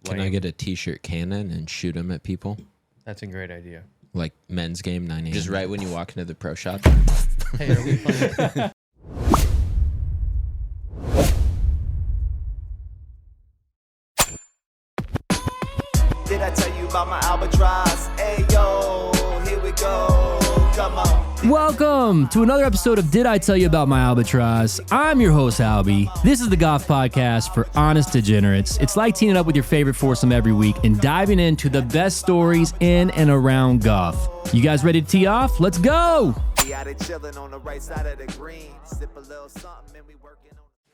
Can I get a t-shirt cannon and shoot them at people? That's a great idea. Like men's game 9 a.m. Just right when you walk into the pro shop. Hey, are we playing? Did I tell you about my Albatross? Hey yo, here we go. Come on. Welcome to another episode of Did I Tell You About My Albatross? I'm your host, Albi. This is the golf podcast for honest degenerates. It's like teaming up with your favorite foursome every week and diving into the best stories in and around golf. You guys ready to tee off? Let's go!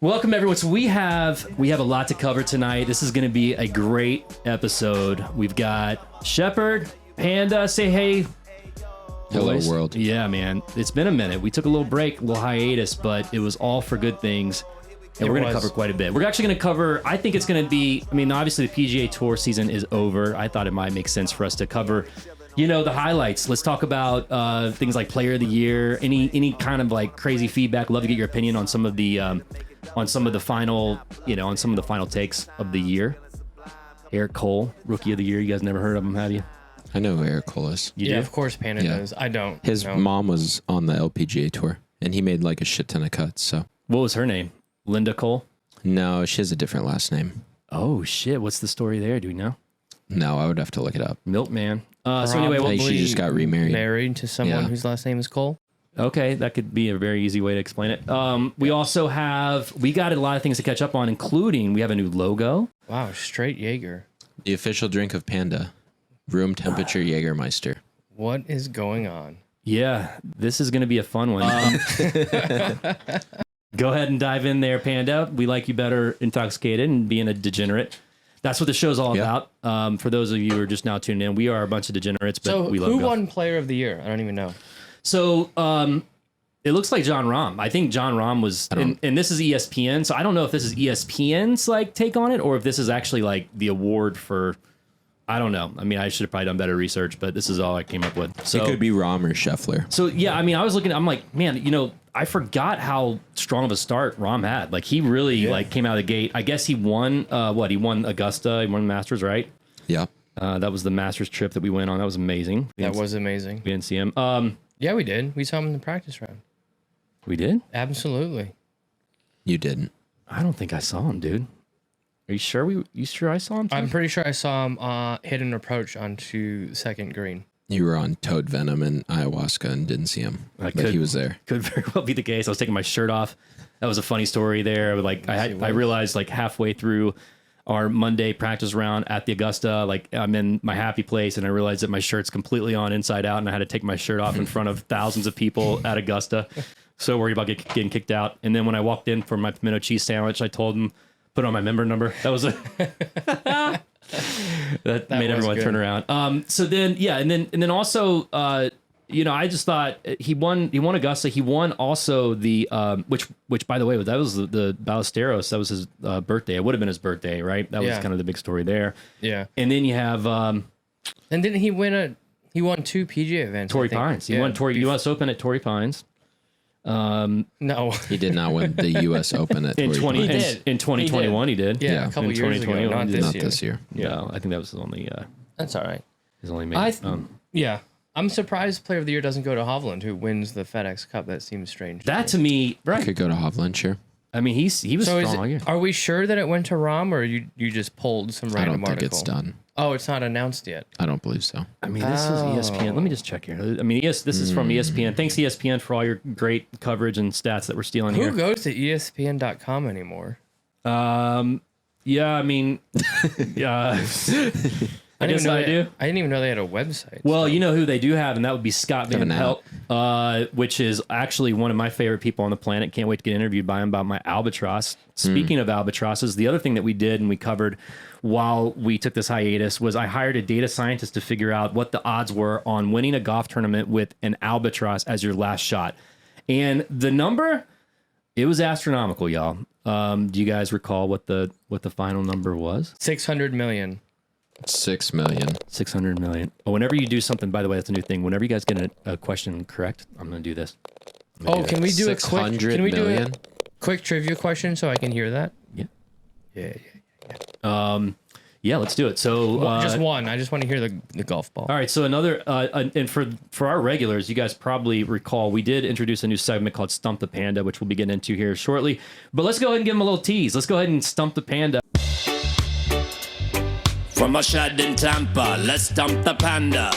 Welcome everyone. So we have a lot to cover tonight. This is going to be a great episode. We've got Shepard, Panda, say hey. Hello, Boys. world. Yeah, man. It's been a minute. We took a little break, a little hiatus, but it was all for good things. And we're going to cover quite a bit. We're actually going to cover, I think it's going to be, obviously the PGA Tour season is over. I thought it might make sense for us to cover, the highlights. Let's talk about things like Player of the Year, any kind of like crazy feedback. Love to get your opinion on some of the final takes of the year. Eric Cole, Rookie of the Year. You guys never heard of him, have you? I know who Eric Cole is. Yeah, of course Panda does. I don't. His mom was on the LPGA Tour, and he made like a shit ton of cuts. So what was her name? Linda Cole? No, she has a different last name. Oh, shit. What's the story there? Do we know? No, I would have to look it up. Milkman. So anyway, I think she just got remarried. Married to someone whose last name is Cole? Okay, that could be a very easy way to explain it. We also we got a lot of things to catch up on, including we have a new logo. Wow, straight Jaeger. The official drink of Panda. Room temperature Jägermeister. What is going on? Yeah, this is going to be a fun one. Go ahead and dive in there, Panda. We like you better intoxicated and being a degenerate. That's what the show's all about. For those of you who are just now tuning in, we are a bunch of degenerates, but we love golf. Who won Player of the Year? I don't even know. So it looks like Jon Rahm. I think Jon Rahm was, and this is ESPN, so I don't know if this is ESPN's like take on it or if this is actually like the award for. I don't know. I should have probably done better research, but this is all I came up with. So it could be Rahm or Scheffler. So yeah, I was looking. I'm like, man, I forgot how strong of a start Rahm had. Like he really came out of the gate. I guess he won. He won Augusta. He won the Masters, right? Yeah. That was the Masters trip that we went on. That was amazing. That was amazing. We didn't see him. Yeah, we did. We saw him in the practice round. We did? Absolutely. You didn't. I don't think I saw him, dude. Are you sure? You sure I saw him? Too? I'm pretty sure I saw him hit an approach onto second green. You were on Toad Venom and ayahuasca and didn't see him, but he was there. Could very well be the case. I was taking my shirt off. That was a funny story there. I realized like halfway through our Monday practice round at the Augusta, like I'm in my happy place, and I realized that my shirt's completely on inside out, and I had to take my shirt off in front of thousands of people at Augusta. So worried about getting kicked out. And then when I walked in for my pimento cheese sandwich, I told him. Put on my member number. That was that made everyone turn around. So then, and then also, I just thought he won Augusta. He won also the which by the way, that was the Ballesteros. That was his birthday. It would have been his birthday, right? That was kind of the big story there. Yeah. And then you have and didn't he win he won 2 PGA events? Torrey Pines. He won US Open at Torrey Pines. No, he did not win the U.S. Open at in 2021. He did. Yeah, a couple years ago, not this year. Yeah, I think that was his only. That's all right. His only. Made, I'm surprised Player of the Year doesn't go to Hovland, who wins the FedEx Cup. That seems strange. That to me, right? Could go to Hovland, sure. He was strong all year. Are we sure that it went to Rahm, or you just pulled some random article? I don't think it's done. Oh, it's not announced yet. I don't believe so. This is ESPN. Let me just check here. Yes, this is from ESPN. Thanks, ESPN, for all your great coverage and stats that we're stealing here. Who goes to ESPN.com anymore? Yeah. I guess I do. I didn't even know they had a website. Well, you know who they do have, and that would be Scott Van Pelt, which is actually one of my favorite people on the planet. Can't wait to get interviewed by him about my Albatross. Speaking of Albatrosses, the other thing that we did and we covered while we took this hiatus was I hired a data scientist to figure out what the odds were on winning a golf tournament with an Albatross as your last shot. And the number, it was astronomical, y'all. Do you guys recall what the final number was? 600 million. 6 million. 600 million. Oh, whenever you do something, by the way, that's a new thing. Whenever you guys get a question correct, I'm going to do this. Can we do a quick trivia question so I can hear that? Yeah. Yeah. Yeah, let's do it. So Just one. I just want to hear the golf ball. all right, so another, and for our regulars, you guys probably recall we did introduce a new segment called Stump the Panda, which we'll be getting into here shortly. But let's go ahead and give him a little tease. Let's go ahead and stump the panda. From a shed in Tampa, let's stump the panda.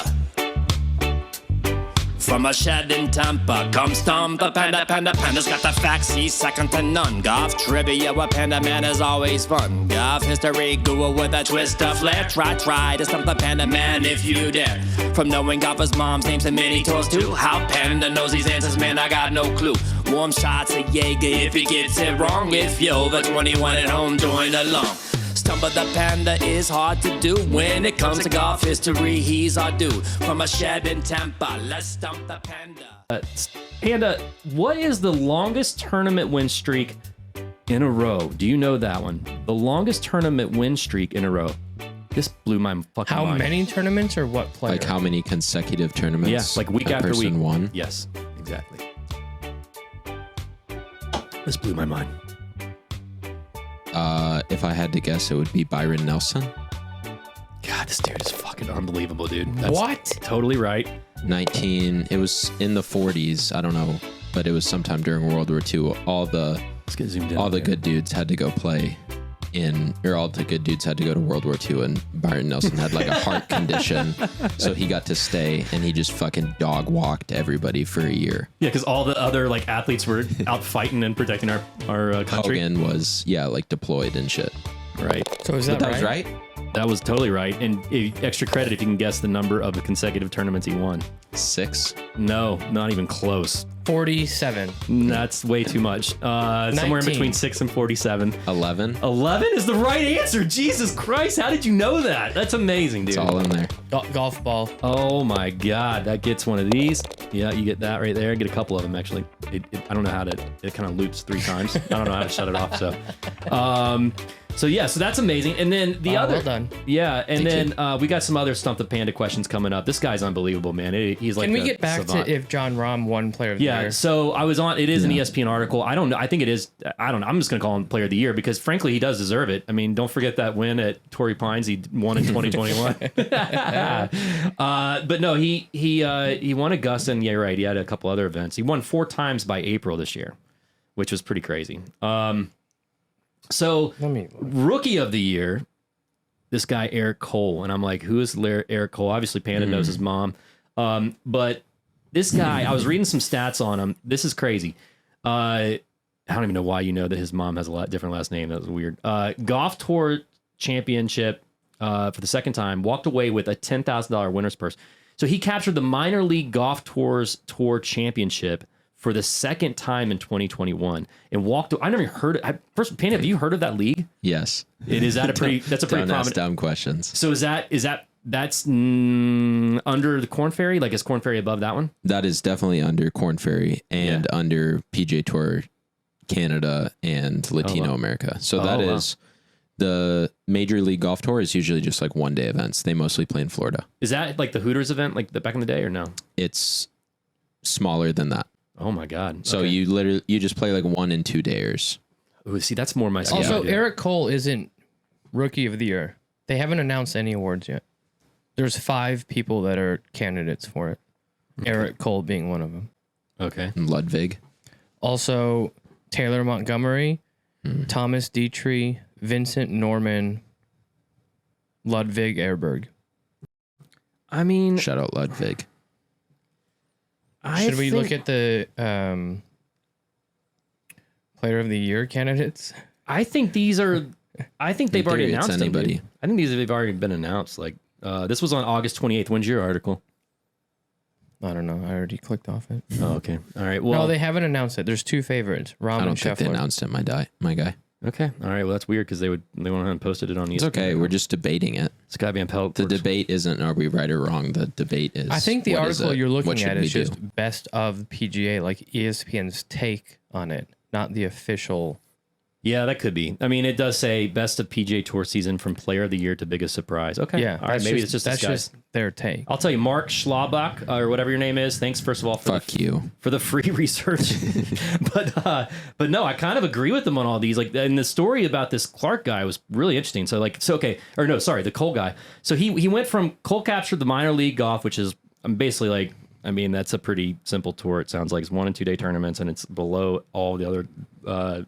From a shed in Tampa, come stump the panda. Panda's got the facts, he's second to none. Golf trivia with Panda Man is always fun. Golf history, Google with a twist of flair. Try to stump the Panda Man if you dare. From knowing golfers' moms' names and mini tours too. How Panda knows these answers, man, I got no clue. Warm shots of Jaeger if he gets it wrong. If you're over 21 at home, join along. Stump of the Panda is hard to do. When it comes to golf history, he's our dude. From a shed in Tampa, let's stump the Panda. Panda, what is the longest tournament win streak in a row? Do you know that one? The longest tournament win streak in a row. This blew my fucking How mind. many tournaments or what player? Like how many consecutive tournaments? Yeah, like week that after person week. won? Yes, exactly. This blew my mind. If I had to guess, it would be Byron Nelson. God, this dude is fucking unbelievable, dude. That's What? Totally right. 19. It was in the 40s. I don't know, but it was sometime during World War II. All the Let's get zoomed in. all the here. good dudes had to go play all the good dudes had to go to World War II, and Byron Nelson had like a heart condition, so he got to stay, and he just fucking dog walked everybody for a year. Yeah, because all the other like athletes were out fighting and protecting our country. Hogan was like deployed and shit. Right. So is But that, that was right. That was totally right. And extra credit if you can guess the number of the consecutive tournaments he won. 6. No, not even close. 47. That's way too much. Somewhere in 19. between 6 and 47. 11. 11 is the right answer. Jesus Christ, how did you know that? That's amazing, dude. It's all in there. Golf ball. Oh my God, that gets one of these. Yeah, you get that right there. Get a couple of them actually. I don't know how to. It kind of loops 3 times. I don't know how to shut it off. So yeah, so that's amazing. And then the other, well done. Yeah, and Thank then we got some other Stump the Panda questions coming up. This guy's unbelievable, man. He's like, Can we a get back savant. to if Jon Rahm won Player of the Yeah, Year? so I was on. It is an ESPN article. I don't know. I think it is. I don't know. I'm just gonna call him Player of the Year because, frankly, he does deserve it. I mean, don't forget that win at Torrey Pines. He won in 2021. But no, he won Augusta, and yeah, right. He had a couple other events. He won 4 times by April this year, which was pretty crazy. So Let me look. Rookie of the Year, this guy Eric Cole, and I'm like, who is Eric Cole? Obviously, Panda knows his mom, but this guy, I was reading some stats on him. This is crazy. I don't even know why you know that his mom has a lot different last name. That was weird. Golf Tour Championship for the second time, walked away with a $10,000 winner's purse. So he captured the minor league golf tour championship for the second time in 2021 and walked. I never heard it. First, Panda, have you heard of that league? Yes. That's a pretty Don't ask prominent. dumb questions. So that's under the Corn Ferry? Like, is Corn Ferry above that one? That is definitely under Corn Ferry and under PGA Tour Canada and Latino America. So that is the Major League Golf Tour is usually just like one-day events. They mostly play in Florida. Is that like the Hooters event, like back in the day, or no? It's smaller than that. Oh my God! So Okay. you just play like 1 and 2 dayers. Ooh, see, that's more my style. Also, dude. Eric Cole isn't Rookie of the Year. They haven't announced any awards yet. There's 5 people that are candidates for it. Eric Cole being one of them. Okay. And Ludwig. Also, Taylor Montgomery, Thomas Dietrich, Vincent Norman, Ludwig Erberg. I mean, Shout out Ludwig. Should we look at the Player of the Year candidates? I think these are. I think they've already theory, it's announced them, dude. anybody. I think these have already been announced. Like, this was on August 28th. When's your article? I don't know. I already clicked off it. Oh, okay. All right. Well, No, they haven't announced it. There's 2 favorites, Rahm I and don't think they Scheffler. announced it, my guy. okay. All right. Well, that's weird because they went ahead and posted it on ESPN. It's okay. We're just debating it. It's got to be on Pelt. The debate isn't are we right or wrong. The debate is I think the what is article it? you're What looking should at we is do? just best of PGA, like ESPN's take on it, not the official Yeah, that could be. I mean, it does say best of PGA Tour season from player of the year to biggest surprise. Okay. Yeah. All right. Maybe it's just that's this guy. just their take. I'll tell you, Mark Schlabach, or whatever your name is. Thanks, first of all, for for the free research. but no, I kind of agree with them on all these. Like, and the story about this Clark guy was really interesting. So the Cole guy. So he went from Cole captured the minor league golf, which is basically like, I mean, that's a pretty simple tour. It sounds like it's 1 and 2 day tournaments, and it's below all the other, tours.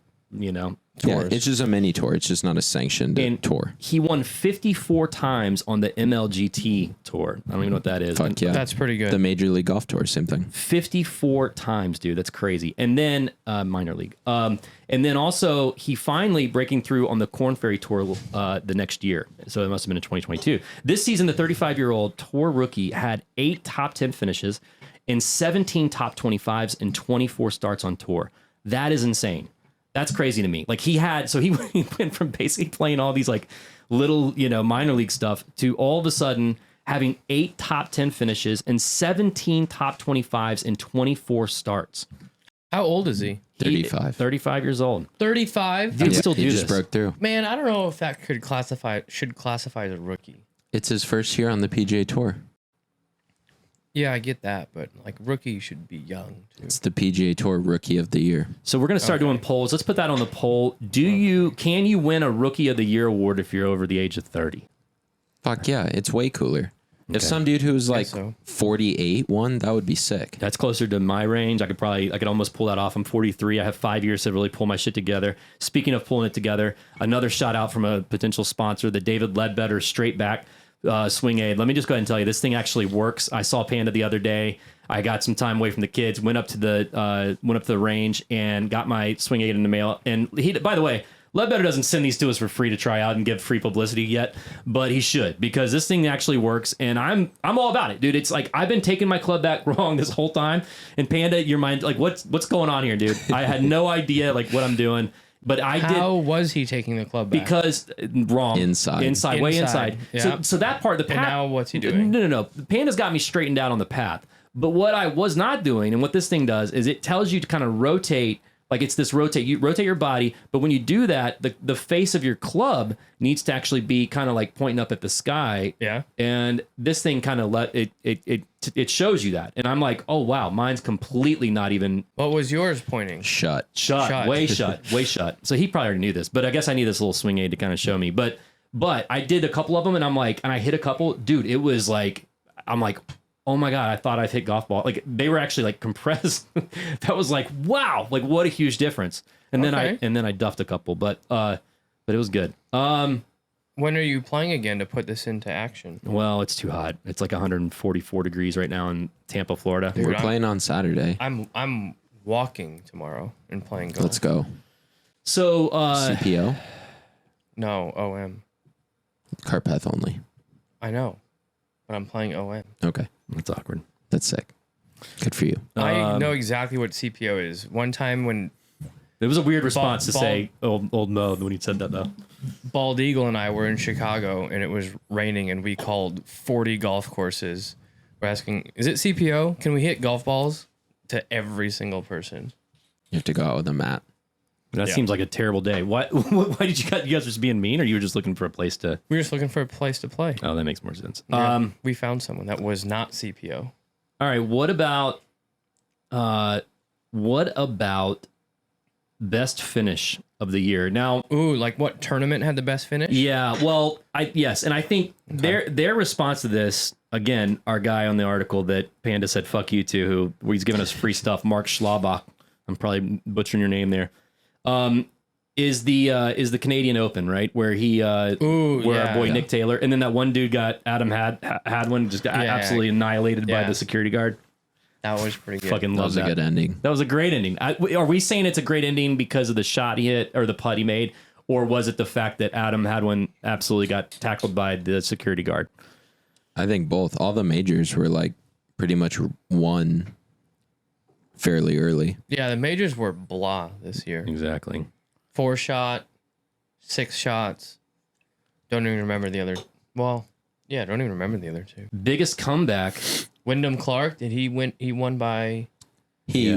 Yeah, it's just a mini tour. It's just not a sanctioned tour. He won 54 times on the MLGT tour. I don't even know what that is. Fuck yeah. That's pretty good. The Major League Golf Tour, same thing. 54 times, dude. That's crazy. And then minor league. And then also he finally breaking through on the Korn Ferry Tour the next year. So it must have been in 2022. This season, the 35-year-old tour rookie had 8 top 10 finishes and 17 top 25s and 24 starts on tour. That is insane. That's crazy to me. Like he went from basically playing all these like little, minor league stuff to all of a sudden having 8 top 10 finishes and 17 top 25s and 24 starts. How old is he? 35. 35 years old. 35? Dude, still do he this. just broke through. Man, I don't know if that should classify as a rookie. It's his first year on the PGA Tour. Yeah, I get that, but like rookie should be young too. It's the PGA Tour Rookie of the Year. So we're going to start doing polls. Let's put that on the poll. Can you win a Rookie of the Year award if you're over the age of 30? Fuck yeah, it's way cooler. If some dude who's like 48 won, that would be sick. That's closer to my range. I could almost pull that off. I'm 43. I have 5 years to really pull my shit together. Speaking of pulling it together, another shout out from a potential sponsor, the David Ledbetter straight back swing aid. Let me just go ahead and tell you, this thing actually works. I saw Panda the other day. I got some time away from the kids, went up to the range and got my swing aid in the mail. And he, by the way, Ledbetter doesn't send these to us for free to try out and give free publicity yet, but he should, because this thing actually works, and I'm all about it, dude. It's like I've been taking my club back wrong this whole time, and Panda, your mind, like what's going on here, dude? I had no idea like what I'm doing. But How was he taking the club back? Because wrong. Inside. Way inside. Yeah. So that part, the path. And now what's he doing? No. The Panda's got me straightened out on the path. But what I was not doing, and what this thing does, is it tells you to kind of rotate. Like it's this rotate. You rotate your body, but when you do that, the face of your club needs to actually be kind of like pointing up at the sky. Yeah. And this thing kind of it shows you that, and I'm like, oh wow, mine's completely not even. What was yours pointing? Shut. Way shut. So he probably already knew this, but I guess I need this little swing aid to kind of show me. But I did a couple of them, and I'm like, and I hit a couple, dude. It was like, I'm like, oh my God, I thought I've hit golf ball. Like they were actually like compressed. That was like, wow, like what a huge difference. And then I duffed a couple, but it was good. When are you playing again to put this into action? Well, it's too hot. It's like 144 degrees right now in Tampa, Florida. We're playing on Saturday. I'm walking tomorrow and playing golf. Let's go. So CPO? No, OM. Carpath only. I know, but I'm playing OM. Okay. That's awkward. That's sick. Good for you. I know exactly what CPO is. One time when it was a weird response to say old Mo when he said that though. Bald Eagle and I were in Chicago and it was raining and we called 40 golf courses. We're asking, is it CPO? Can we hit golf balls to every single person? You have to go out with a mat. That seems like a terrible day. Why did you guys just being mean, or you were just looking for a place to? We were just looking for a place to play. Oh, that makes more sense. We found someone that was not CPO. All right. What about best finish of the year? Now, like what tournament had the best finish? Yeah. Well, yes, and I think their response to this, again, our guy on the article that Panda said "fuck you" to, who he's giving us free stuff, Mark Schlabach. I'm probably butchering your name there. Is the Canadian Open, right? Where our boy Nick Taylor, and then that one dude got Adam Hadwin just got absolutely annihilated by the security guard. That was pretty good. Fucking love that. That was a good ending. That was a great ending. Are we saying it's a great ending because of the shot he hit or the putt he made, or was it the fact that Adam Hadwin absolutely got tackled by the security guard? I think both. All the majors were like pretty much won fairly early. Yeah, the majors were blah this year. Exactly. 4 shot, 6 shots. Don't even remember the other. Well, yeah, don't even remember the other 2. Biggest comeback. Wyndham Clark, he won by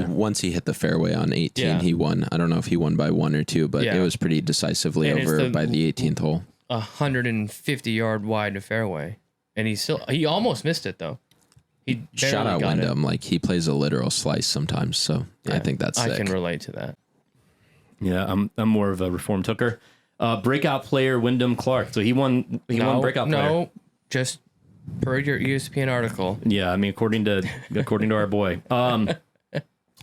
Once he hit the fairway on 18, Yeah. he won. I don't know if he won by 1 or 2, but Yeah. it was pretty decisively And it's over by the 18th hole. 150-yard wide fairway, and he almost missed it though. He barely Shout out got it. Wyndham. Like, he plays a literal slice sometimes, so I think that's sick. I can relate to that. Yeah, I'm more of a reformed hooker. Breakout player Wyndham Clark. So he won breakout player. No, just per your ESPN article. Yeah, I mean according to our boy.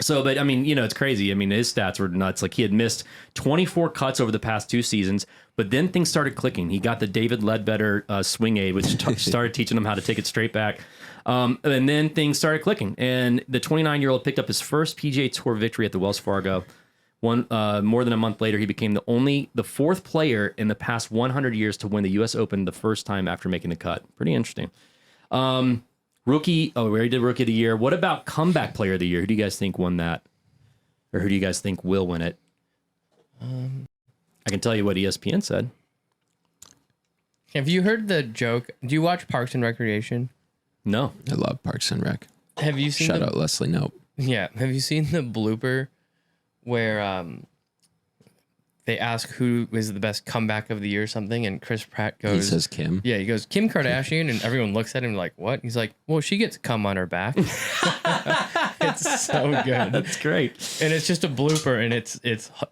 So, but I mean, it's crazy. I mean, his stats were nuts. Like, he had missed 24 cuts over the past 2 seasons, but then things started clicking. He got the David Ledbetter swing aid, which started teaching him how to take it straight back. And then things started clicking. And the 29-year-old picked up his first PGA Tour victory at the Wells Fargo. More than a month later, he became the 4th player in the past 100 years to win the U.S. Open the first time after making the cut. Pretty interesting. Rookie. Oh, we already did Rookie of the Year. What about Comeback Player of the Year? Who do you guys think won that? Or who do you guys think will win it? I can tell you what ESPN said. Have you heard the joke? Do you watch Parks and Recreation? No. I love Parks and Rec. Have you seen Shout out Leslie Knope. Yeah. Have you seen the blooper where they ask who is the best comeback of the year or something, and Chris Pratt goes, He says Kim. yeah, he goes, Kim Kardashian, and everyone looks at him like, what? He's like, well, she gets cum on her back. It's so good. That's great. And it's just a blooper, and it's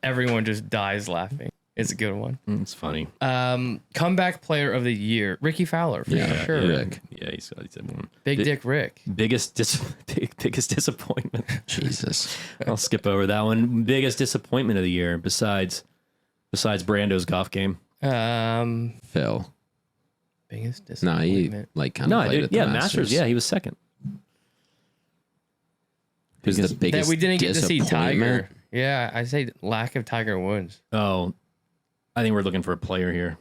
everyone just dies laughing. It's a good one. It's funny. Comeback Player of the Year, Ricky Fowler, for sure. Rick. Yeah, he said one. Big Dick Rick. Biggest disappointment. Jesus. I'll skip over that one. Biggest disappointment of the year besides Brando's golf game. Phil. Biggest No, he disappointment. like kind of played at the Masters. Yeah, he was second. Who's the biggest that we didn't get to see Tiger. disappointment? Yeah, I say lack of Tiger Woods. Oh, I think we're looking for a player here.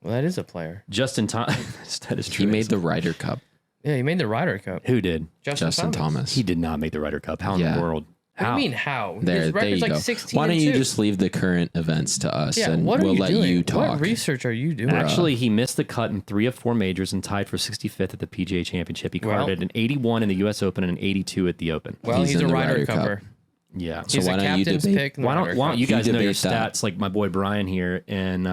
Well, that is a player. Justin Thomas. That is true. He made the Ryder Cup. Yeah, he made the Ryder Cup. Who did? Justin Thomas. He did not make the Ryder Cup. How in Yeah. the world? What How? do you mean how? There His you record's like go. 16 Why don't you 2. just leave the current events to us, Yeah, and what are we'll you let doing? you talk. What research are you doing? Actually, he missed the cut in 3 of 4 majors and tied for 65th at the PGA Championship. He carded an 81 in the U.S. Open and an 82 at the Open. Well, he's in a the Ryder Ryder Cup. Cupper. Yeah. So He's why a don't you captain's debate? pick. in the Why Ryder don't Cup. you guys know your debate that. stats like my boy Brian here? And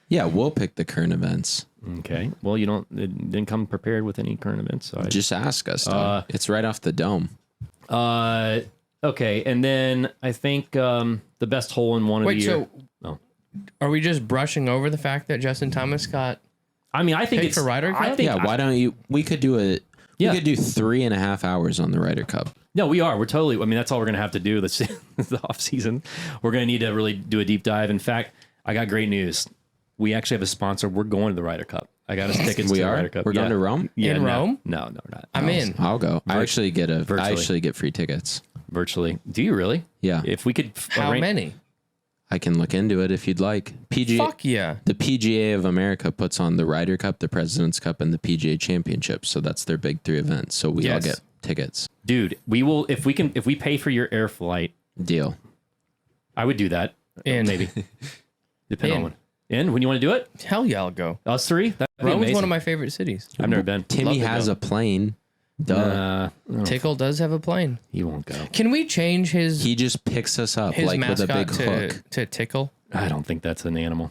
Yeah, we'll pick the current events. okay, well, you didn't come prepared with any current events. So Just ask us. Dog. It's right off the dome. okay, and then I think the best hole in one of the Wait, year. so are we just brushing over the fact that Justin Thomas got I mean, I think picked it's for Ryder Cup? I think Yeah, why don't you? We could do it. Yeah. We could do 3.5 hours on the Ryder Cup. No, we are. We're totally. I mean, that's all we're gonna have to do this the off season. We're gonna need to really do a deep dive. In fact, I got great news. We actually have a sponsor. We're going to the Ryder Cup. I got us tickets to the Ryder Cup. We're going to Rome. Yeah, In no. Rome? No, we're not. I'm in. I'll go. I actually get free tickets. Virtually. Do you really? Yeah. If we could. How many? I can look into it if you'd like. Fuck yeah. The PGA of America puts on the Ryder Cup, the President's Cup, and the PGA Championship. So that's their big 3 events. So we all Yes. get tickets. Dude, we will if we pay for your air flight. Deal. I would do that. In. Maybe. Depending on In. when. In? When you want to do it? Hell yeah, I'll go. Us 3? That'd be Rome's amazing. one of my favorite cities. I've never been. Timmy to has go. a plane. Duh. Tickle does have a plane. He won't go. Can we change his He just picks us up like with a mascot big hook. to Tickle? I don't think that's an animal.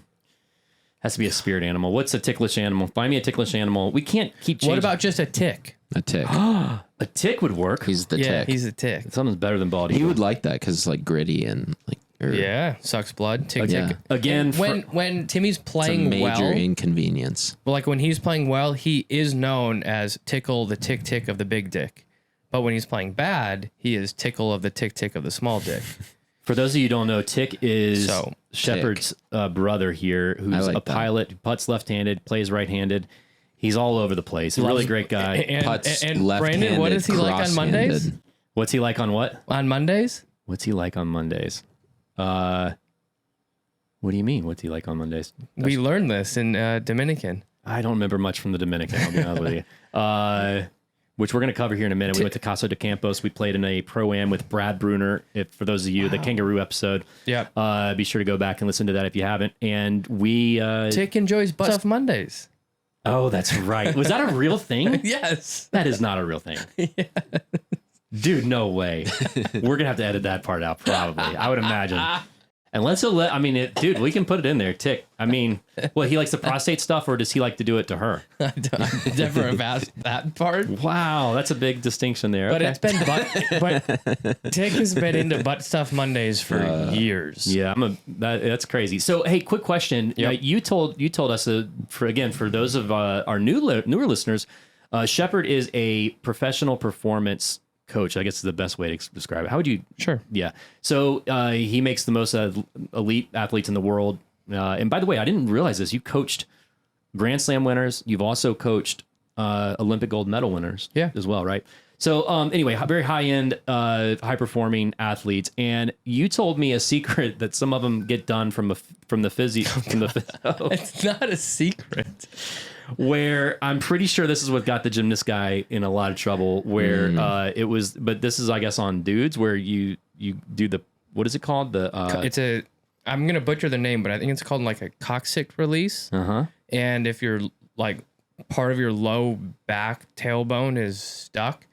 Has to be a spirit animal. What's a ticklish animal? Find me a ticklish animal. We can't keep changing. What about just a tick? A tick. a tick would work? He's the Yeah, tick. he's a tick. Something's better than bald He eagle. would like that because it's like gritty and like. Yeah, sucks blood. Tick Yeah. tick. Again, When Timmy's It's a playing major well, inconvenience. like when he's playing well, he is known as Tickle the tick tick of the big dick. But when he's playing bad, he is Tickle of the tick tick of the small dick. for those of you who don't know, Tick is So, Shepard's brother here, who's like a that. pilot, who putts left-handed, plays right-handed. He's all over the place. A really great guy. Putts And left-handed, Brandon, what is he like on Mondays? cross-handed. What's he like on what? On Mondays? What's he like on Mondays? What do you mean? What's he like on Mondays? We learned this in Dominican. I don't remember much from the Dominican, I'll be honest with you. Which we're going to cover here in a minute. We went to Casa de Campos. We played in a pro-am with Brad Brunner. For those of you, the kangaroo episode. Yep. Be sure to go back and listen to that if you haven't. And we... Tick enjoys butt stuff Mondays. oh, that's right. Was that a real thing? Yes. That is not a real thing. Dude, no way. We're gonna have to edit that part out, probably. I would imagine. Unless he'll let, I mean, dude, we can put it in there. Tick. I mean, well, he likes the prostate stuff, or does he like to do it to her? I never have asked that part. Wow, that's a big distinction there. But Okay. it's been but Tick has been into butt stuff Mondays for years. Yeah, that's crazy. So, hey, quick question. Yep. You told us for those of our newer listeners, Shepard is a professional performance coach. I guess is the best way to describe it. How would you? Sure. Yeah. So he makes the most elite athletes in the world. And by the way, I didn't realize this. You coached Grand Slam winners. You've also coached Olympic gold medal winners. As well, right? So anyway, very high end, high performing athletes. And you told me a secret that some of them get done from the physio. It's not a secret. Where I'm pretty sure this is what got the gymnast guy in a lot of trouble. Where it was, but this is, I guess, on dudes where you do the, what is it called? I'm gonna butcher the name, but I think it's called like a coccyx release. And if you're like part of your low back tailbone is stuck,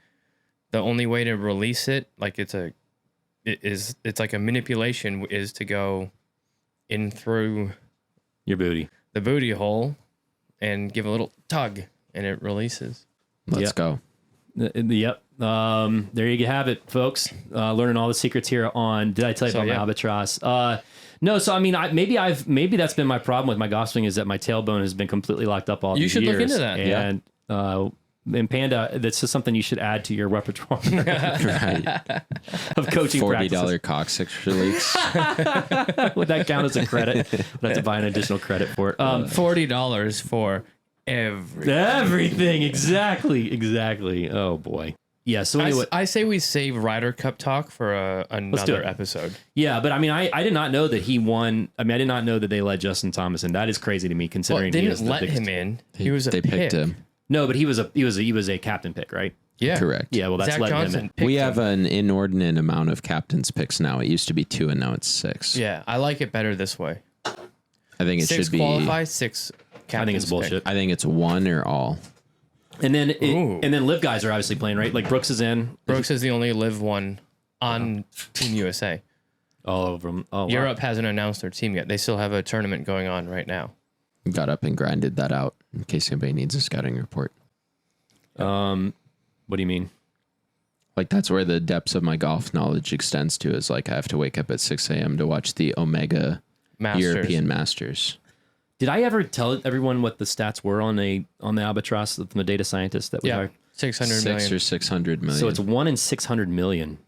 the only way to release it, like it's like a manipulation, is to go in through your booty, the booty hole, and give a little tug, and it releases. Let's go. Yep. There you have it, folks. Learning all the secrets here on Did I Tell You About My Albatross? No, so I mean, maybe that's been my problem with my golf swing, is that my tailbone has been completely locked up all these years. You should look into that. And and Panda, that's just something you should add to your repertoire Right. of coaching $40 coccyx release. Would that count as a credit? Would have to buy an additional credit for it. $40 for everything. Exactly. Oh boy. Yeah. So anyway, I say we save Ryder Cup talk for another episode. Yeah, but I mean, I did not know that he won. I mean, I did not know that they let Justin Thomas in. That is crazy to me, considering they he is didn't let him in. He was they picked him. No, but he was a captain pick, right? Yeah, correct. Yeah, well, that's Zach letting Johnson him in. We have an inordinate amount of captain's picks now. It used to be 2, and now it's 6. Yeah, I like it better this way. I think it 6 should be. qualify, 6 captain's I think it's bullshit. I think it's 1 or all. And then live guys are obviously playing, right? Like Brooks is in. Brooks is the only live one on Team USA. All of them. Oh, wow. Europe hasn't announced their team yet. They still have a tournament going on right now. Got up and grinded that out in case anybody needs a scouting report. What do you mean? Like, that's where the depths of my golf knowledge extends to, is like I have to wake up at 6 a.m. to watch the Omega European Masters. Did I ever tell everyone what the stats were on the Albatross from the data scientist that we hired? 600 million. 6 or 600 million. So it's 1 in 600 million.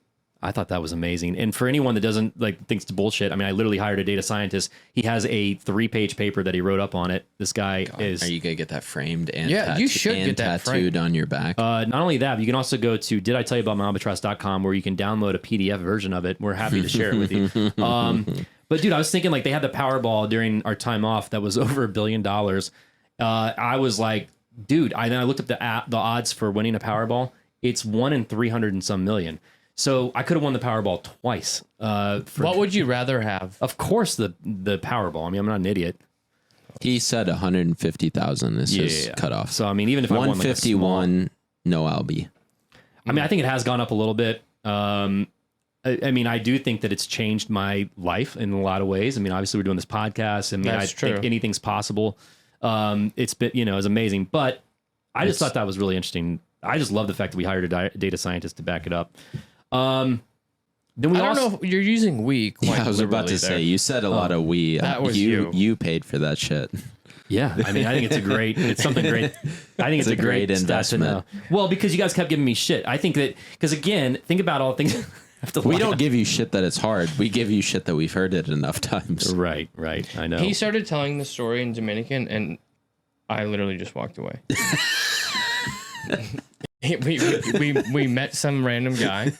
I thought that was amazing. And for anyone that doesn't thinks it's bullshit, I mean, I literally hired a data scientist. He has a 3-page paper that he wrote up on it. This guy is. Are you gonna get that framed and you should get that tattooed framed on your back? Not only that, but you can also go to diditellyouaboutmyalbatross.com where you can download a PDF version of it. We're happy to share it with you. But dude, I was thinking, like, they had the Powerball during our time off that was over $1 billion. I was like, dude, then I looked up the odds for winning a Powerball. It's 1 in 300 and some million. So I could have won the Powerball twice. What would you rather have? Of course, the Powerball. I mean, I'm not an idiot. He said 150,000 is his cutoff. So I mean, even if I won 151, no Albi. I mean, I think it has gone up a little bit. I mean, I do think that it's changed my life in a lot of ways. I mean, obviously we're doing this podcast. I mean, I think anything's possible. It's been, it's amazing. But I just thought that was really interesting. I just love the fact that we hired a data scientist to back it up. Then we I don't know if you're using we quite I was about to say, you said a lot of we. That was you paid for that shit. Yeah, I mean, I think it's something great. I think it's a great investment. Well, because you guys kept giving me shit. I think that, because again, think about all things. We don't give you shit that it's hard. We give you shit that we've heard it enough times. Right. I know. He started telling the story in Dominican, and I literally just walked away. we met some random guy.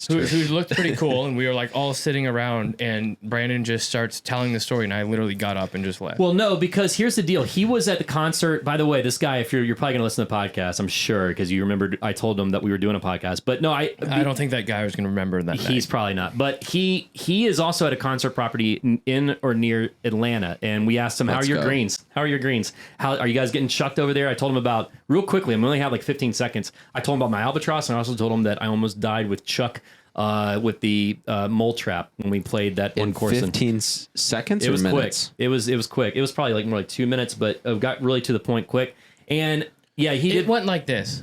who looked pretty cool, and we were like all sitting around, and Brandon just starts telling the story, and I literally got up and just left. Well, no, because here's the deal. He was at the concert. By the way, this guy, if you're probably gonna listen to the podcast, I'm sure, because you remembered I told him that we were doing a podcast. But no, I don't think that guy was gonna remember that. He's probably not. But he is also at a concert property in or near Atlanta, and we asked him, "How are your greens? How are your greens? How are you guys getting chucked over there?" I told him about real quickly. I only have like 15 seconds. I told him about my Albatross, and I also told him that I almost died with Chuck. With the mole trap when we played that one course 15 seconds. It was minutes? quick. It was quick. It was probably more like 2 minutes, but it got really to the point quick. And yeah, it went like this.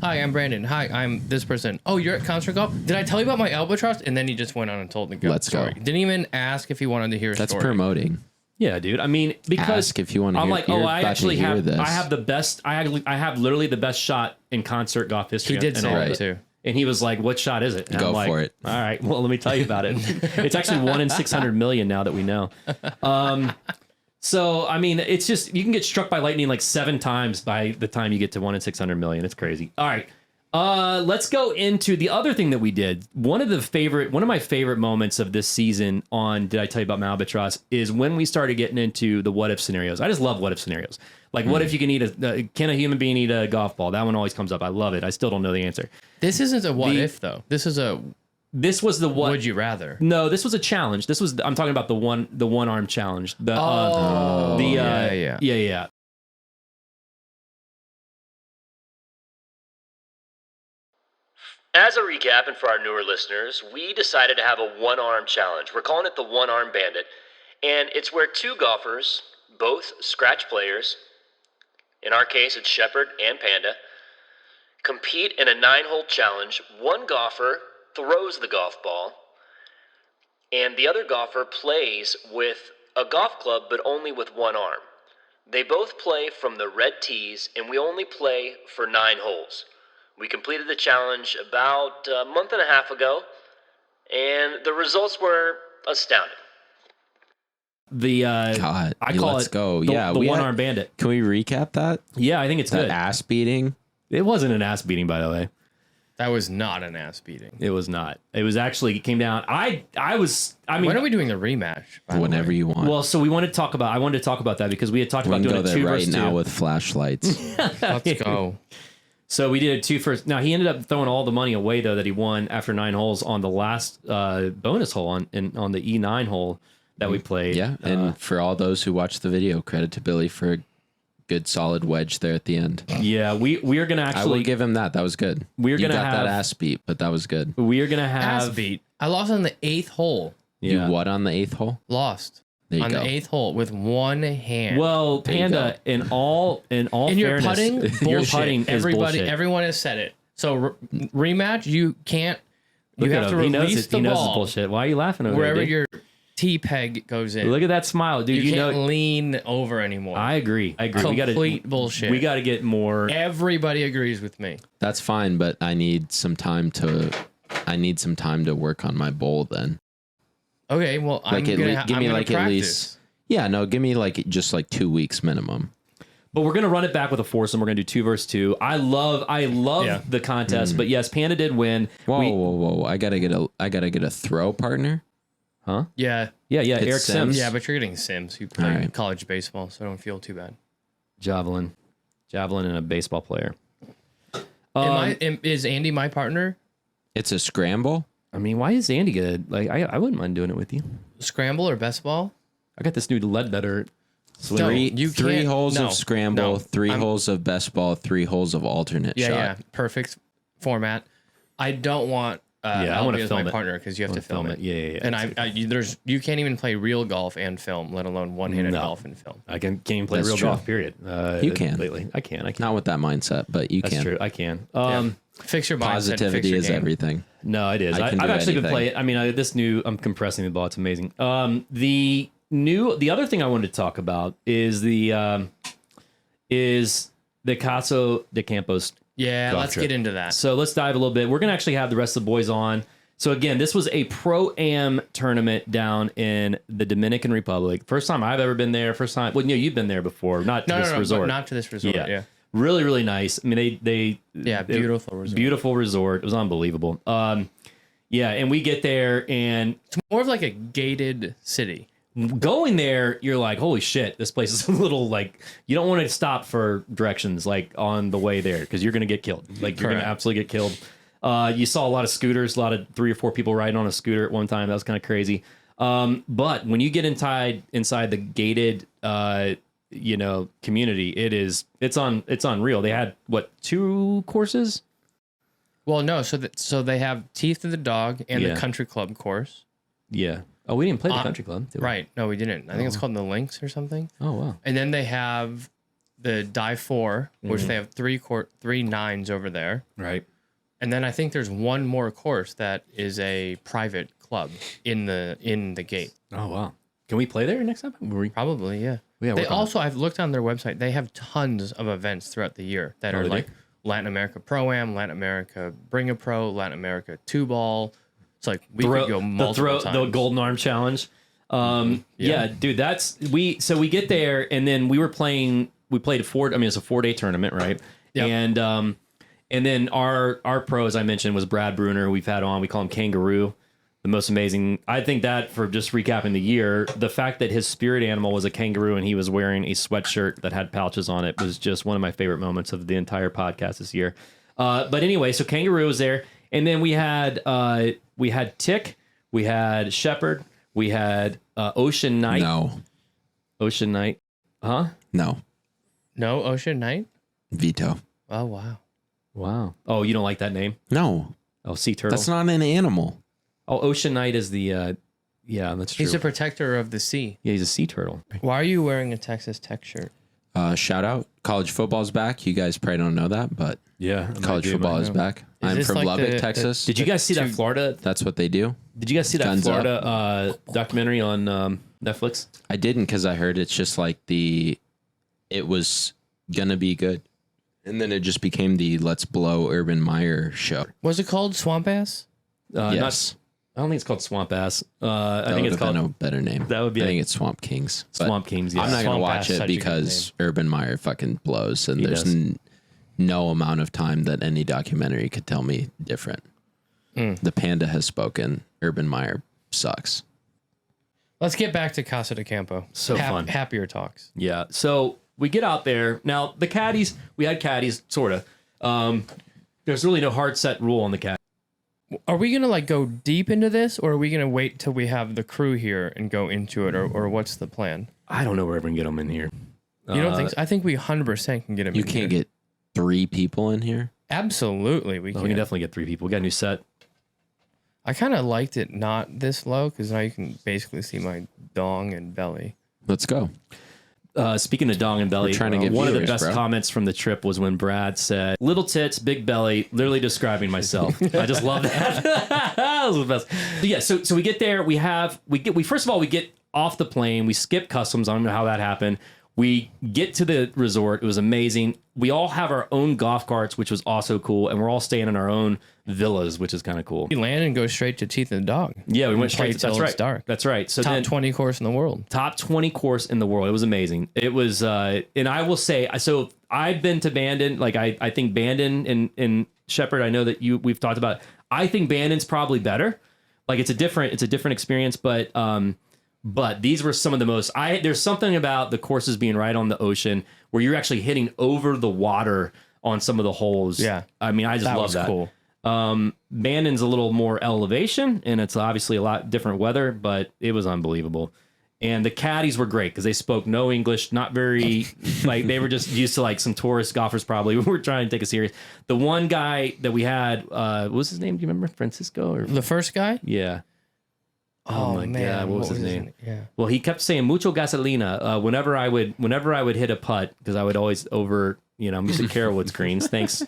Hi, I'm Brandon. Hi, I'm this person. Oh, you're at concert golf? Did I tell you about my Albatross? And then he just went on and told the story. Didn't even ask if he wanted to hear a story. That's promoting. Yeah, dude. I mean, because ask if you want to. I'm hear, like, oh, I actually have. this. I have the best. I have literally the best shot in concert golf history. He did say that too. And he was like, "What shot is it?" And Go I'm like, for it. All right. Well, let me tell you about it. It's actually 1 in 600 million now that we know. So I mean, it's just you can get struck by lightning like 7 times by the time you get to 1 in 600 million. It's crazy. All right. Let's go into the other thing that we did. One of my favorite moments of this season on Did I Tell You About My Albatross is when we started getting into the what if scenarios. I just love what if scenarios. Like, what if you can can a human being eat a golf ball? That one always comes up. I love it. I still don't know the answer. This isn't a what if though. This was the what would you rather? No, this was a challenge. I'm talking about the one arm challenge. Yeah. As a recap, and for our newer listeners, we decided to have a one-arm challenge. We're calling it the one-arm bandit, and it's where 2 golfers, both scratch players, in our case it's Shepherd and Panda, compete in a 9-hole challenge. One golfer throws the golf ball, and the other golfer plays with a golf club, but only with one arm. They both play from the red tees, and we only play for 9 holes. We completed the challenge about a month and a half ago, and the results were astounding. Let's go. The one-arm bandit. Can we recap that? Yeah, I think it's good. Ass beating. It wasn't an ass beating, by the way. That was not an ass beating. It was not. It was actually, it came down. I mean, when are we doing the rematch? Whenever you want. Well, so I wanted to talk about that because we had talked about doing a 2 versus 2 now with flashlights. Let's go. So we did a 2 first. Now he ended up throwing all the money away though that he won after 9 holes on the last bonus hole on the E9 hole that we played. Yeah, and for all those who watched the video, credit to Billy for a good solid wedge there at the end. Yeah, we are gonna actually. I will give him that. That was good. We're gonna got have that ass beat, but that was good. We are gonna have ass beat. I lost on the 8th hole. Yeah. You what on the 8th hole? Lost. There you on go. the 8th hole with one hand. Well, Panda, in all and fairness, your putting, your putting is bullshit. Everyone has said it. So rematch, you can't. You have to release the ball. He knows it's bullshit. Why are you laughing over wherever there, dude? your T peg goes in? Look at that smile, dude. You can't lean over anymore. I agree. Complete bullshit. We got to get more. Everybody agrees with me. That's fine, but I need some time to work on my bowl then. Okay, well, give me like at least. Yeah, no, give me like just like 2 weeks minimum. But we're gonna run it back with a foursome. We're gonna do 2 versus 2. I love the contest. But yes, Panda did win. Whoa! I gotta get a throw partner. Huh? Yeah. Eric Sims. Yeah, but you're getting Sims who play college baseball, so I don't feel too bad. Javelin, and a baseball player. Is Andy my partner? It's a scramble. I mean, why is Andy good? Like, I wouldn't mind doing it with you. Scramble or best ball? I got this new Ledbetter. Three holes of scramble, 3 holes of best ball, 3 holes of alternate shot. Yeah, perfect format. I don't want I want to film my partner because you have to film it. Yeah. And you can't even play real golf and film, let alone one-handed golf and film. I can't even play real golf. Period. You can lately. I can. Not with that mindset, but you can. That's true. I can. Fix your mindset. Positivity is everything. No, it is. I've actually been playing. I mean, I'm compressing the ball. It's amazing. The other thing I wanted to talk about is the Casa de Campos. Yeah, let's get into that. So let's dive a little bit. We're gonna actually have the rest of the boys on. So again, this was a pro-am tournament down in the Dominican Republic. First time I've ever been there. First time. Well, you've been there before. Not to this resort. Not to this resort. Yeah. Really, really nice. I mean, beautiful resort. Beautiful resort. It was unbelievable. Yeah, and we get there, and It's more of like a gated city. going there, you're like, holy shit, this place is a little like, you don't want to stop for directions like on the way there because you're going to get killed. Like, you're going to absolutely get killed. You saw a lot of scooters, a lot of 3 or 4 people riding on a scooter at one time. That was kind of crazy. But when you get inside the gated, community, it's unreal. They had 2 courses? Well, no, so they have Teeth of the Dog and the Country Club course. Yeah. Oh, we didn't play the Country Club, did we? Right. No, we didn't. I think it's called the Lynx or something. Oh, wow. And then they have the Die 4, which they have 3 nines over there. Right. And then I think there's one more course that is a private club in the gate. Oh, wow. Can we play there next time? Probably, yeah. Yeah, They also, I've looked on their website, they have tons of events throughout the year that are like Latin America Pro-Am, Latin America Bring a Pro, Latin America 2-Ball. It's like we could go multiple times. The Golden Arm Challenge. Yeah, dude, we get there, and then we played it's a 4-day tournament, right? Yep. And then our pro, as I mentioned, was Brad Brunner. We've had on, we call him Kangaroo, the most amazing. I think that, for just recapping the year, the fact that his spirit animal was a kangaroo and he was wearing a sweatshirt that had pouches on it was just one of my favorite moments of the entire podcast this year. But anyway, so Kangaroo was there, and then we had Tick, we had Shepherd, we had Ocean Knight. No. Ocean Knight. Huh? No. No Ocean Knight? Veto. Oh, wow. Wow. Oh, you don't like that name? No. Oh, sea turtle. That's not an animal. Oh, Ocean Knight is the, yeah, that's true. He's a protector of the sea. Yeah, he's a sea turtle. Why are you wearing a Texas Tech shirt? Shout out. College football's back. You guys probably don't know that, but yeah, college football is back. I'm from Lubbock, Texas. Did you guys see that Florida? That's what they do. Did you guys see that Guns Florida documentary on Netflix? I didn't, because I heard it's just like it was going to be good. And then it just became the Let's Blow Urban Meyer show. Was it called Swamp Ass? Yes. I don't think it's called Swamp Ass. I think it's called a better name. That would be. I think it's Swamp Kings. Swamp Kings. Yeah. I'm not going to watch it because Urban Meyer fucking blows, and there's no amount of time that any documentary could tell me different. The Panda has spoken. Urban Meyer sucks. Let's get back to Casa de Campo. So fun. Happier talks. Yeah. So we get out there. Now, the caddies, we had caddies, sort of. There's really no hard set rule on the caddy. Are we going to like go deep into this, or are we going to wait till we have the crew here and go into it, or what's the plan? I don't know where we can get them in here. You don't think so? I think we 100% can get them in here. You can't get 3 people in here? Absolutely, we can. We can definitely get 3 people. We got a new set. I kind of liked it not this low, because now you can basically see my dong and belly. Let's go. Speaking of dong and belly, trying to get one of the viewers, best bro. comments from the trip was when Brad said, "Little tits, big belly," literally describing myself. I just love that. That was the best. But yeah, so we get there. We first of all, we get off the plane. We skip customs. I don't know how that happened. We get to the resort. It was amazing. We all have our own golf carts, which was also cool, and we're all staying in our own villas, which is kind of cool. We land and go straight to Teeth of the Dog. Yeah, we went straight to till it's dark. That's right. So Top then, 20 course in the world. Top 20 course in the world. It was amazing. It was, and I will say, so I've been to Bandit. Like I think Bandit and Shepherd, I know that we've talked about. I think Bandit's probably better. Like it's a different experience, but these were some of the most. There's something about the courses being right on the ocean where you're actually hitting over the water on some of the holes. Yeah, I mean, I just love that. Cool. Bandon's a little more elevation, and it's obviously a lot different weather, but it was unbelievable. And the caddies were great because they spoke no English, not very, like they were just used to like some tourist golfers probably who were trying to take it serious. The one guy that we had, what was his name? Do you remember? Francisco? Or? The first guy? Yeah. Oh my God, what was his name? Yeah. Well, he kept saying mucho gasolina whenever I would hit a putt, because I would always I'm using Carolwood's greens. Thanks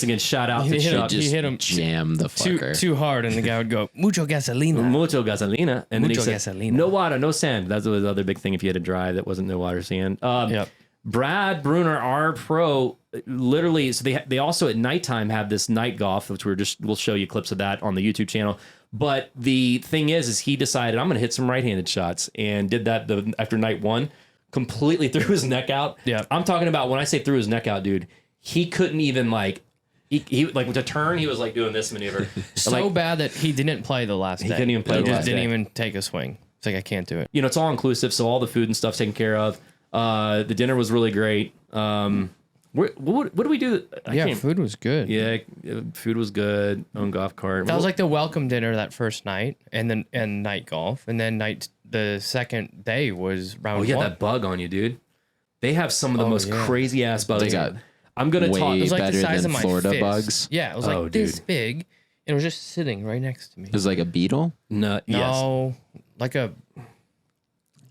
again. Shout out to Chuck. He hit him jam the fucker too hard, and the guy would go mucho gasolina. Mucho gasolina, and mucho then he said, gasolina. no water, no sand. That's the other big thing. If you had to drive, that wasn't no water, sand. Yep. Brad Brunner, our pro, literally. So they also at nighttime have this night golf, which we'll show you clips of that on the YouTube channel. But the thing is he decided I'm going to hit some right-handed shots, and did that after night 1, completely threw his neck out. Yeah, I'm talking about when I say threw his neck out, dude. He couldn't even he like with a turn, he was like doing this maneuver. So like, bad that he didn't play the last day. He couldn't even play He the just last didn't day. even take a swing. It's like, I can't do it. You know, it's all inclusive, so all the food and stuff's taken care of. The dinner was really great. What do we do? Food was good. Yeah, food was good. Own golf cart. That was like the welcome dinner that first night, and night golf, and then the second day was round Oh, yeah, one. that bug on you, dude. They have some of the most crazy ass bugs. They got I'm gonna talk. way It was like the better size than of my Florida fist. bugs. Yeah, it was like this big, and it was just sitting right next to me. It was like a beetle. No, No, like a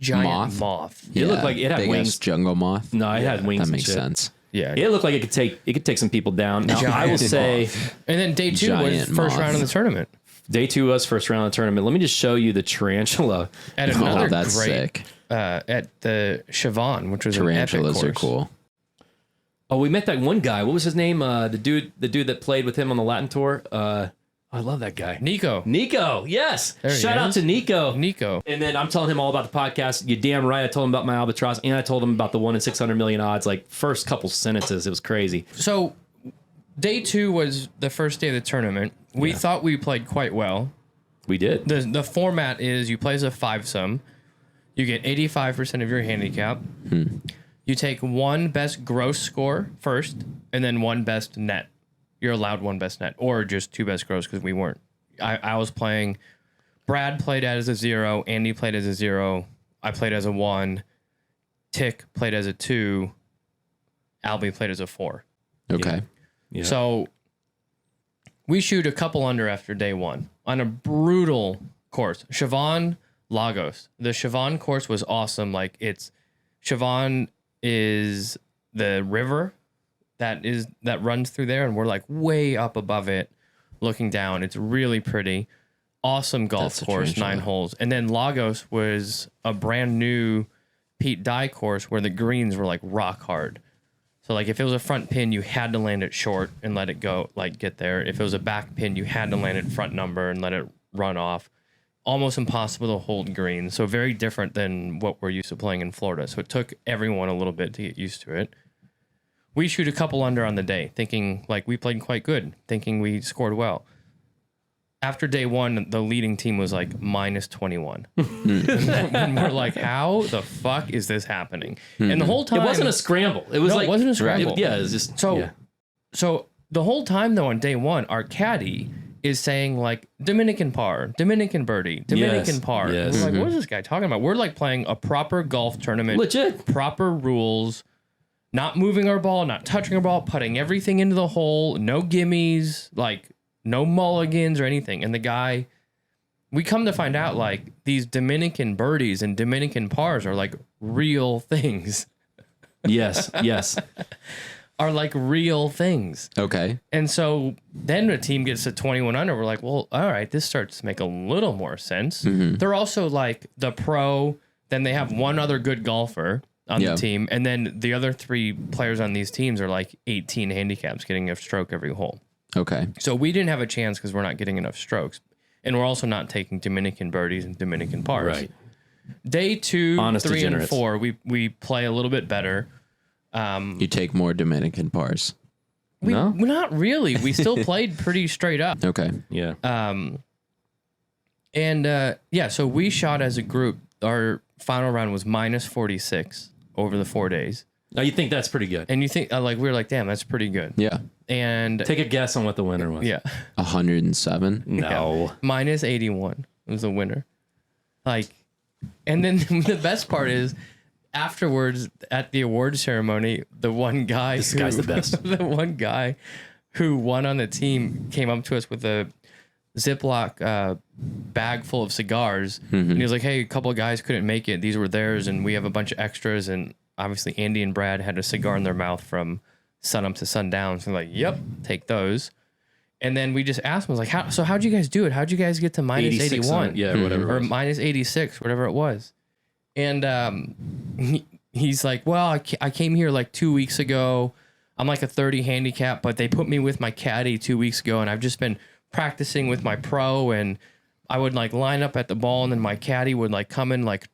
giant moth. It looked like it had big wings. ass jungle moth. No, it had wings. That and makes shit. sense. Yeah. It looked like it could take some people down. Now I will say, And then day 2 was Giant first moth. round of the tournament. day 2 was first round of the tournament. Let me just show you the tarantula. At another Oh, that's great, sick. at the Siobhan, which was Tarantulas an are epic course. cool. Oh, we met that one guy. What was his name? The dude that played with him on the Latin tour. I love that guy. Nico. Yes. There he Shout out is. to Nico. Nico. And then I'm telling him all about the podcast. You're damn right. I told him about my Albatross, and I told him about the 1 in 600 million odds. Like first couple sentences, it was crazy. So day 2 was the first day of the tournament. We thought we played quite well. We did. The format is you play as a 5-some. You get 85% of your handicap. You take one best gross score first, and then one best net. You're allowed one best net, or just 2 best gross because we weren't. I was playing. Brad played as a 0. Andy played as a 0. I played as a 1. Tick played as a 2. Albi played as a 4. Okay. Yeah. So we shoot a couple under after day 1 on a brutal course. Siobhan Lagos. The Siobhan course was awesome. Like Siobhan is the river that runs through there, and we're like way up above it, looking down. It's really pretty. Awesome golf That's a course, tarantula. 9 holes. And then Lagos was a brand new Pete Dye course where the greens were like rock hard. So like if it was a front pin, you had to land it short and let it go, like get there. If it was a back pin, you had to land it front number and let it run off. Almost impossible to hold green. So very different than what we're used to playing in Florida. So it took everyone a little bit to get used to it. We shoot a couple under on the day, thinking like we played quite good, thinking we scored well. After day 1, the leading team was like minus 21. And we're like, how the fuck is this happening? And the whole time... It wasn't a scramble. It was No, like... it wasn't a scramble. Yeah, it was just... So, yeah. so the whole time though on day 1, our caddy is saying like Dominican par, Dominican birdie, Dominican Yes, par. yes. And we're like, what is this guy talking about? We're like playing a proper golf tournament. Legit. Proper rules. Not moving our ball, not touching our ball, putting everything into the hole, no gimmies, like no mulligans or anything. And the guy, we come to find out like these Dominican birdies and Dominican pars are like real things. Yes, yes. Are like real things. Okay. And so then the team gets to 21 under. We're like, well, all right, this starts to make a little more sense. They're also like the pro. Then they have one other good golfer on the team. And then the other 3 players on these teams are like 18 handicaps getting a stroke every hole. Okay. So we didn't have a chance because we're not getting enough strokes. And we're also not taking Dominican birdies and Dominican pars. Right. Day 2, Honest 3, and degenerates. 4, we play a little bit better. You take more Dominican pars. No? Not really. We still played pretty straight up. Okay. Yeah. So we shot as a group. Our final round was minus 46 over the 4 days. Now you think that's pretty good. And you think, we were like, damn, that's pretty good. Yeah. And Take a guess on what the winner was. yeah, 107. No. minus 81 was the winner. Like, and then the best part is afterwards at the award ceremony, the one guy, This guy's the best. the one guy who won on the team came up to us with a Ziploc bag full of cigars. And he was like, hey, a couple of guys couldn't make it. These were theirs. And we have a bunch of extras. And obviously Andy and Brad had a cigar in their mouth from sun up to sundown. So they're like, yep, take those. And then we just asked him, I was like, how'd you guys do it? How'd you guys get to minus 86 81? on- yeah, whatever. Or minus 86, whatever it was. And he's like, well, I came here like 2 weeks ago. I'm like a 30 handicap, but they put me with my caddy 2 weeks ago, and I've just been practicing with my pro, and I would like line up at the ball, and then my caddy would like come and like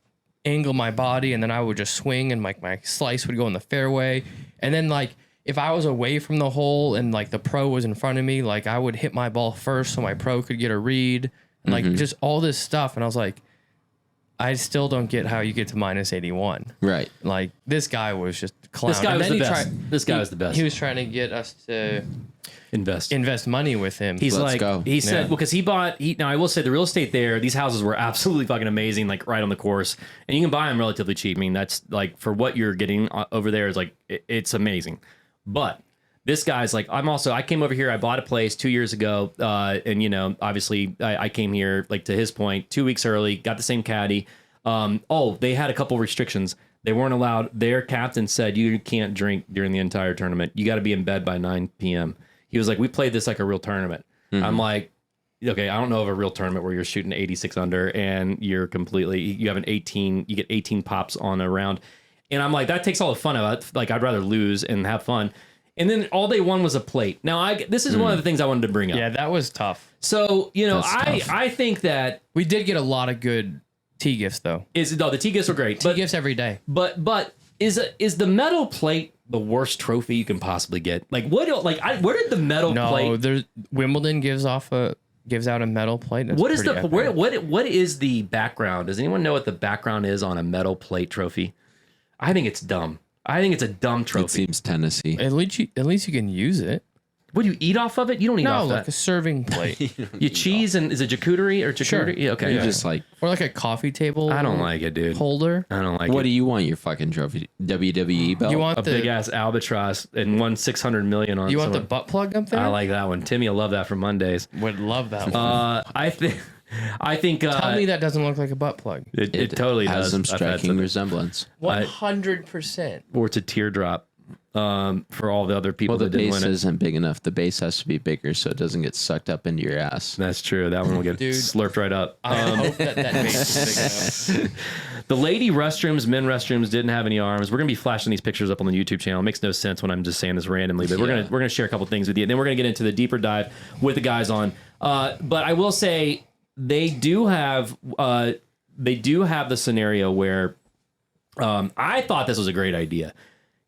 angle my body, and then I would just swing, and like my slice would go in the fairway. And then like if I was away from the hole and like the pro was in front of me, like I would hit my ball first so my pro could get a read, and like just all this stuff. And I was like, I still don't get how you get to minus 81. Right. Like this guy was just a clown. This guy And was then the he best. This guy was the best. He was trying to get us to invest money with him. He's Let's like, go. he said, well, because now I will say the real estate there, these houses were absolutely fucking amazing, like right on the course, and you can buy them relatively cheap. I mean, that's like for what you're getting over there is like, it's amazing. But this guy's like, I came over here, I bought a place 2 years ago, and you know, obviously I came here, like to his point, 2 weeks early, got the same caddy. They had a couple restrictions. They weren't allowed. Their captain said you can't drink during the entire tournament. You got to be in bed by 9 p.m. He was like, we played this like a real tournament. I'm like, okay, I don't know of a real tournament where you're shooting 86 under and you get 18 pops on a round. And I'm like, that takes all the fun out of it. Like, I'd rather lose and have fun. And then all they won was a plate. Now, this is one of the things I wanted to bring up. Yeah, that was tough. So, you know, That's tough. I think that We did get a lot of good tee gifts though. the tee gifts were great. Tee gifts every day. But is the metal plate the worst trophy you can possibly get? Like where did the metal plate? No, there's Wimbledon gives out a metal plate. That's What is pretty the epic. what is the background? Does anyone know what the background is on a metal plate trophy? I think it's dumb. I think it's a dumb It trophy. seems Tennessee. At least you can use it. What do you eat off of it? You don't eat No, off like a that. serving plate. You cheese and is it charcuterie or charcuterie? Sure. Yeah, okay. You just like, Or like a coffee table. I don't like it, dude. Holder. I don't like what it. do you want your fucking trophy? WWE belt? You want A the big ass albatross and won 600 million on. you want the someone. butt plug up there? I like that one. Timmy will love that for Mondays. Would love that one. I think. Tell me that doesn't look like a butt plug. It totally has does. some I've had striking some- resemblance. 100%. or it's a teardrop for all the other people Well, the that didn't base win it. isn't big enough. The base has to be bigger so it doesn't get sucked up into your ass. That's true. That one will get Dude. slurped right up. I hope that base is big enough. The lady restrooms, men restrooms didn't have any arms. We're gonna be flashing these pictures up on the YouTube channel. It makes no sense when I'm just saying this randomly, but we're gonna share a couple things with you. And then we're gonna get into the deeper dive with the guys on. But I will say they do have the scenario where I thought this was a great idea.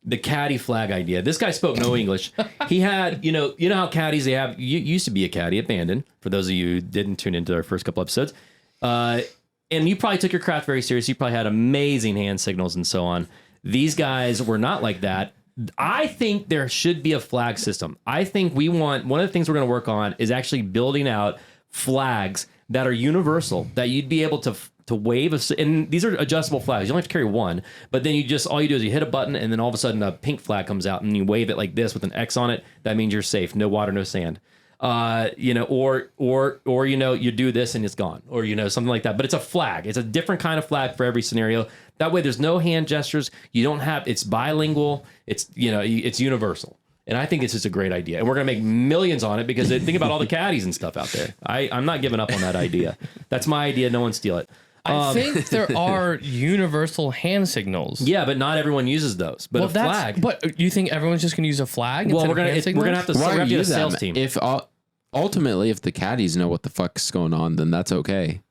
The caddy flag idea. This guy spoke no English. He had, you know how caddies they have. You used to be a caddy at Bandit. For those of you who didn't tune into our first couple episodes, and you probably took your craft very seriously. You probably had amazing hand signals and so on. These guys were not like that. I think there should be a flag system. I think one of the things we're going to work on is actually building out flags that are universal, that you'd be able to wave, and these are adjustable flags. You only have to carry one, but then all you do is you hit a button, and then all of a sudden a pink flag comes out, and you wave it like this with an X on it. That means you're safe. No water, no sand. Or you do this and it's gone, or something like that. But it's a flag. It's a different kind of flag for every scenario. That way, there's no hand gestures. You don't have. It's bilingual. It's it's universal. And I think it's just a great idea. And we're going to make millions on it because think about all the caddies and stuff out there. I'm not giving up on that idea. That's my idea. No one steal it. I think there are universal hand signals. Yeah, but not everyone uses those. But a flag. But you think everyone's just going to use a flag? Well, instead we're of gonna hand signals? have to Why get a use sales them? team. If ultimately, if the caddies know what the fuck's going on, then that's okay.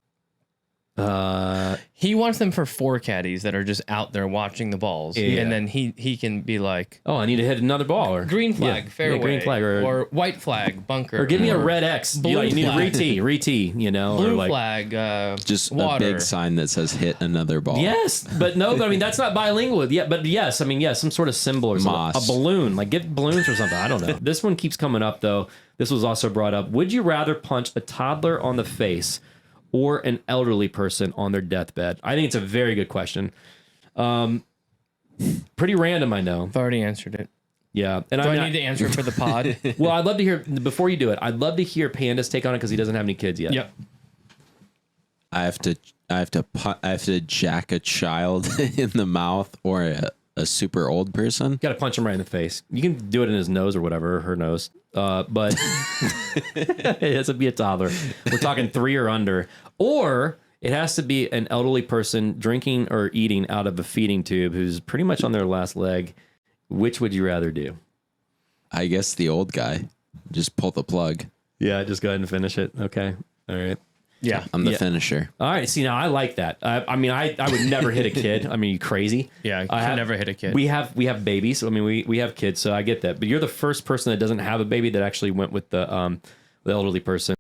He wants them for 4 caddies that are just out there watching the balls, Yeah. and then he can be like, Oh, I need to hit another ball. Or green flag, fairway, green flag, or white flag, bunker, give me a red X. Blue You need a flag. re-tee, or blue like. flag, Just water. a big sign that says "hit another ball." Yes, but no, I mean that's not bilingual. Yeah, but yes, I mean some sort of symbol or something. Moss. A balloon, like get balloons or something. I don't know. This one keeps coming up though. This was also brought up. Would you rather punch a toddler on the face or an elderly person on their deathbed? I think it's a very good question. Pretty random, I know. I've already answered it. Yeah, and Do I need to answer for the pod? Well, I'd love to hear before you do it. I'd love to hear Panda's take on it because he doesn't have any kids yet. Yep. I have to jack a child in the mouth or a super old person. You got to punch him right in the face. You can do it in his nose or whatever, or her nose. But it has to be a toddler. We're talking 3 or under. Or it has to be an elderly person drinking or eating out of a feeding tube who's pretty much on their last leg. Which would you rather do? I guess the old guy. Just pull the plug. Yeah, just go ahead and finish it. Okay. All right. Yeah. I'm the finisher. All right. See, now I like that. I mean, I would never hit a kid. I mean, you crazy? Yeah, I could never hit a kid. We have babies. I mean, we have kids, so I get that. But you're the first person that doesn't have a baby that actually went with the elderly person.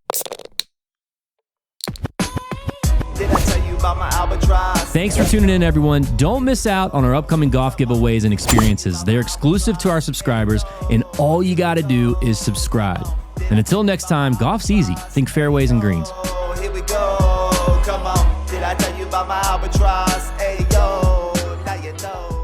Did I tell you about my Albatross? Thanks for tuning in, everyone. Don't miss out on our upcoming golf giveaways and experiences. They're exclusive to our subscribers, and all you got to do is subscribe. And until next time, golf's easy. Think fairways and greens. Oh, here we go. Come on. Did I tell you about my Albatross? Hey, yo. Now you know.